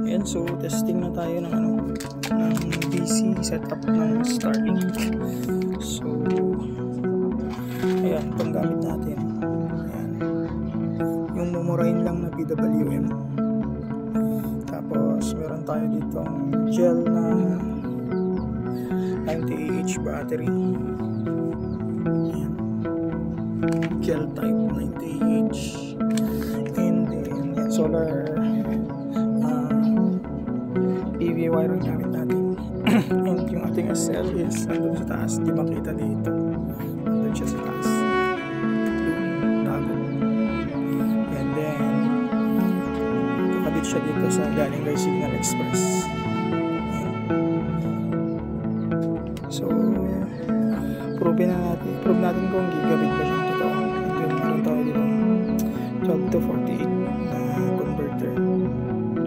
Ayan, so testing na tayo ng DC setup ng Starlink. So ayan, itong gamit natin. Ayan, yung mumurahin lang na PWM. Tapos meron tayo ditong gel na 90Ah battery. Ayan, gel type 90Ah. And then yan, solar PV wire ang gamit natin. And yung ating SL is nandun sa taas, hindi makita dito, nandun siya sa taas, and then kakabit siya dito sa galing kay Signal Express. So prove natin kung gigabit ba siyang totoo. And then meron tayo dito 12 to 48 na converter,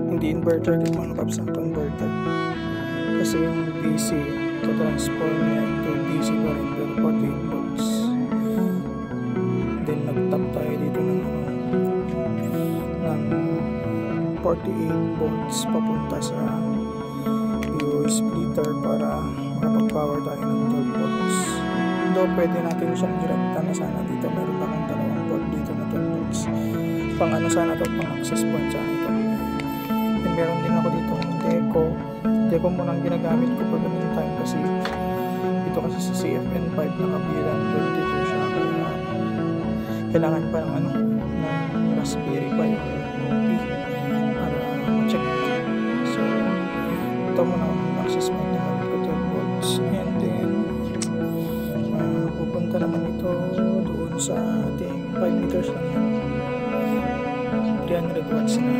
hindi inverter, dito mga kaps ang converter, kasi yung DC to transform niya into DC pa rin pero 48 volts. Then nag-tap tayo dito ng 48 volts papunta sa PO splitter para makapag-power tayo ng 12 volts. Though pwede natin siyang direkta na sana dito, meron akong dalawang volt dito na 12 volts pang sana to, pang access point sana ito. And meron din ako dito Deco muna ang ginagamit ko pag ganun time, kasi ito kasi sa CFN5 nakabilang 22 siya, kaya kailangan pa ng ng Raspberry Pi para ma-check. So ito muna ang access point na gamit ko, 12 volts. And then pupunta naman ito doon sa ating 5 meters lang yan, 300 watts na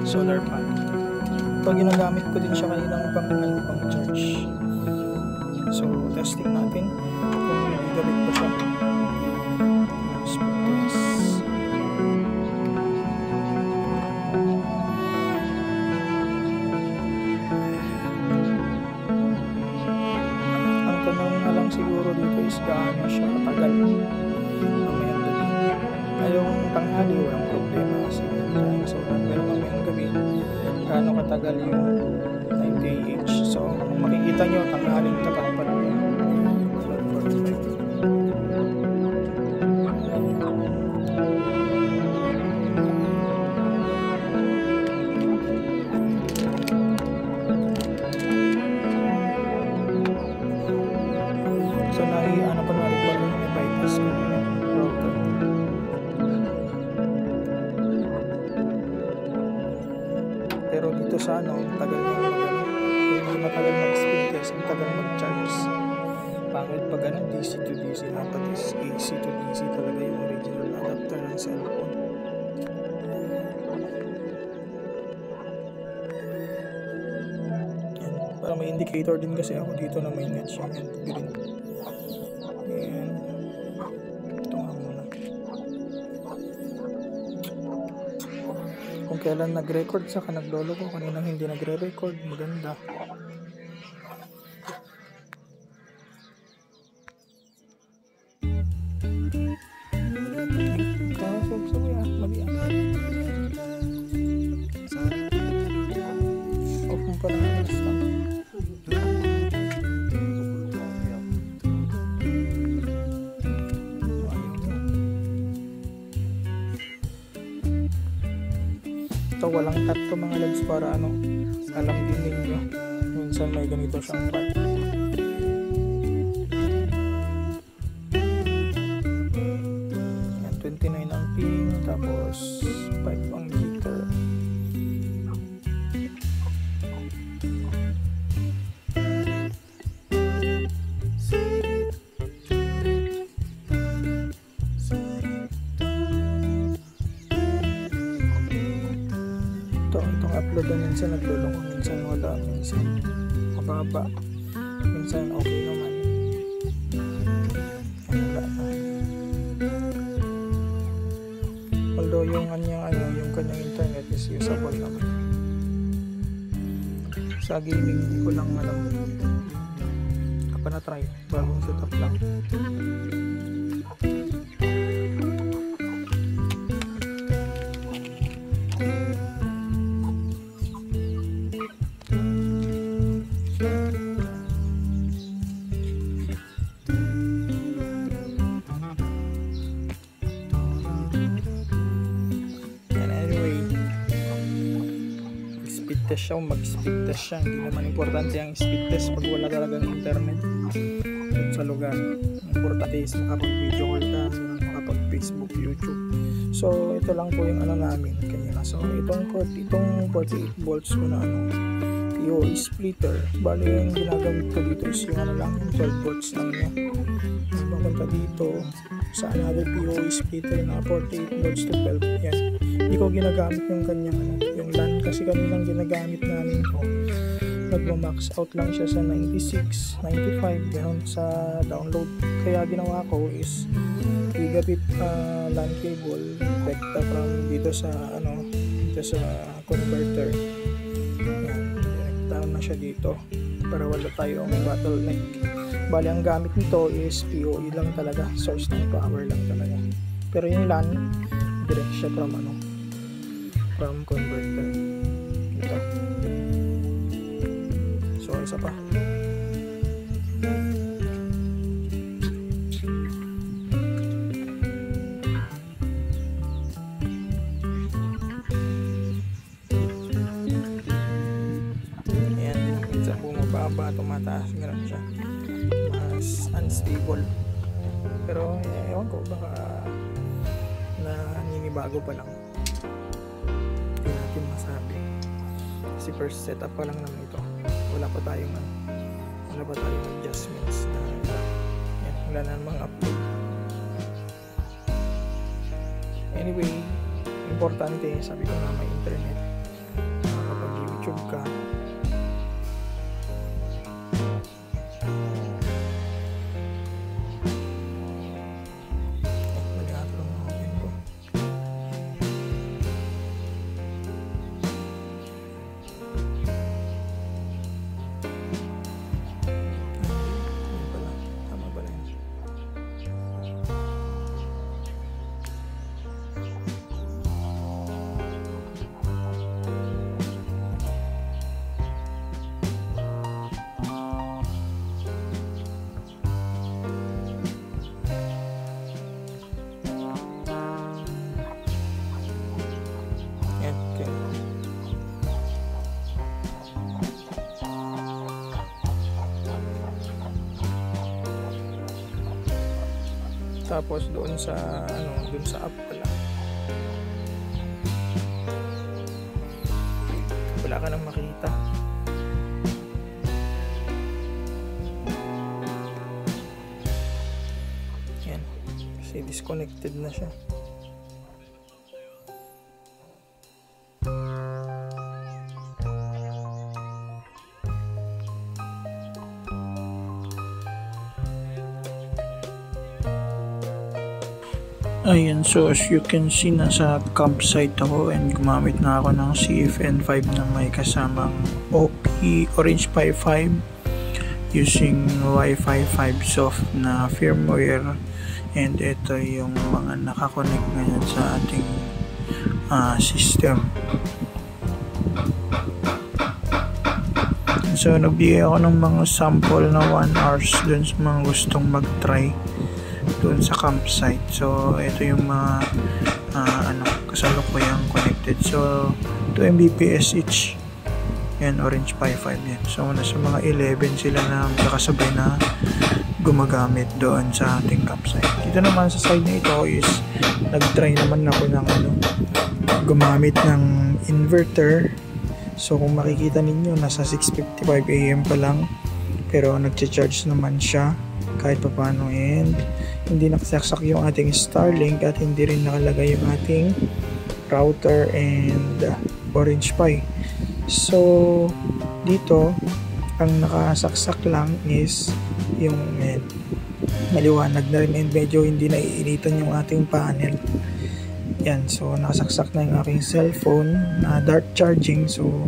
solar panel. Ito ginagamit ko din siya kaninang pang charge. So testing natin kung gagawin pa siya. Speed test. Ang tanong na lang siguro dito is gaano siya katagal mamayang gabi. Ngayong tanghali walang problema kasi meron tayong solar, pero mamayang gabi gaano katagal yung 90Ah. So makikita nyo tanghaling tapat pa rin yung 12.45. So naiano pa na rin na may bypass ko router. Pero dito sa tagal yung matagal mag-speed test, ang tagal mag-charge. Pangit pag DC to DC, dapat is AC to DC talaga yung original adapter ng cellphone. Yan, para may indicator din kasi ako dito na may net siya, yan, green. Yan, ito nga muna. Kung kailan nag-record saka naglolo ko, kaninang hindi nagre-record, maganda. Off mo pala na alas lang. Ito walang cut to mga lods para alam din ninyo. Minsan may ganito siyang part. Yan, 29 ang pin, tapos 5 ang jitter. Itong upload na minsan naglulong ko, minsan wala, minsan mababa, minsan okay naman, wala na. Although yung kanyang internet is usable naman. Sa gaming hindi ko lang alam, kapag na-try, bagong setup lang. Test siya, mag-speed test siya. Hindi naman importante ang speed test pag wala talagang internet sa lugar. Importante is makapag-video call ka, makapag-Facebook, YouTube. So ito lang po yung ano namin kanina. So itong 48 volts ko na POE splitter, bali yung ginagamit ko dito is yung ano lang, 12 volts lang niya. Papunta dito sa another POE splitter na 48 volts to 12. Yan, hindi ko ginagamit yung kanyang yung LAN kasi kanilang ginagamit namin ko. Nagma-max out lang siya sa 96, 95 ganoon sa download. Kaya ginawa ko is gigabit LAN cable rekta from dito sa converter. Yan, rekta na siya dito para wala tayong bottleneck. Bali ang gamit nito is POE lang talaga, source ng power lang talaga. Pero yung LAN direct siya from converter ito. So isa pa, yan, minsan bumababa, tumataas, gano'n siya, mas unstable. Pero ewan ko, baka naninibago pa lang, hindi natin masabi kasi first setup pa lang naman ito. Wala pa tayong adjustments na yan, wala na mga upload. Anyway, importante, sabi ko na may internet, kapag YouTube ka, tapos doon sa app pala, wala ka nang makita. Yan, kasi disconnected na siya. Ayan, so as you can see, nasa campsite ako and gumamit na ako ng CFN5 na may kasamang OP Orange Pi 5 using Wi-Fi 5 soft na firmware, and ito yung mga nakakonect ngayon sa ating system. So nagbigay ako ng mga sample na 1 hours dun sa mga gustong mag-try doon sa campsite. So ito yung mga kasalukuyang connected. So 2 Mbps each. Yan, Orange Pi 5 yan. So nasa mga 11 sila na kakasabay na gumagamit doon sa ating campsite. Dito naman sa side na ito is nag-try naman ako ng gumamit ng inverter. So kung makikita ninyo, nasa 6:55 AM pa lang, pero nagcha-charge naman siya kahit pa paano, and hindi nakasaksak yung ating Starlink at hindi rin nakalagay yung ating router and Orange Pi. So dito ang nakasaksak lang is yung maliwanag na rin and medyo hindi naiinitan yung ating panel. Yan, so nakasaksak na yung aking cellphone na dark charging. So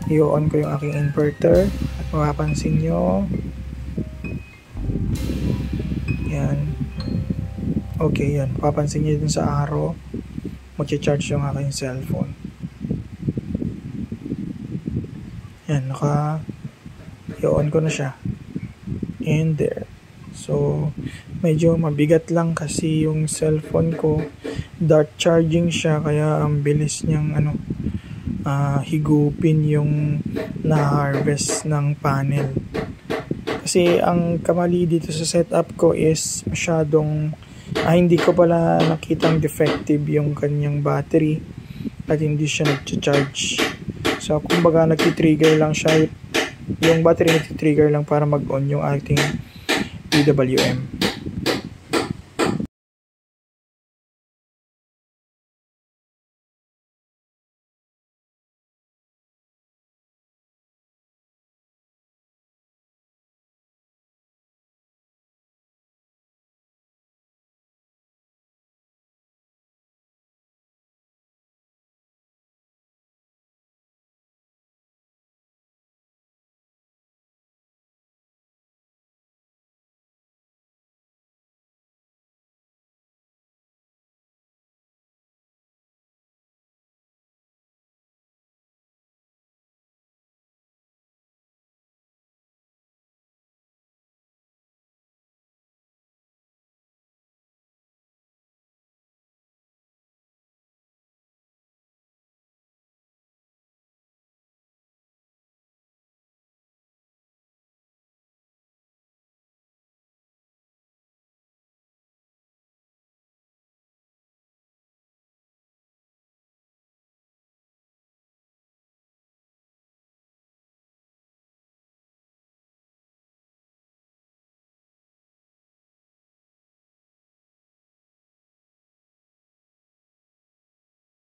i-on ko yung aking inverter at mapapansin nyo, yan, okay, yan, papansin nyo dun sa arrow, mag-charge yung aking cellphone. Yan, i-on ko na siya. And there. So, medyo mabigat lang kasi yung cellphone ko. Dart charging siya, kaya ang bilis niyang higupin yung na-harvest ng panel. Kasi ang kamali dito sa setup ko is masyadong hindi ko pala nakitang defective yung kanyang battery at hindi siya nag-charge. So kumbaga nagti-trigger lang siya, yung battery nagti-trigger lang para mag-on yung ating PWM.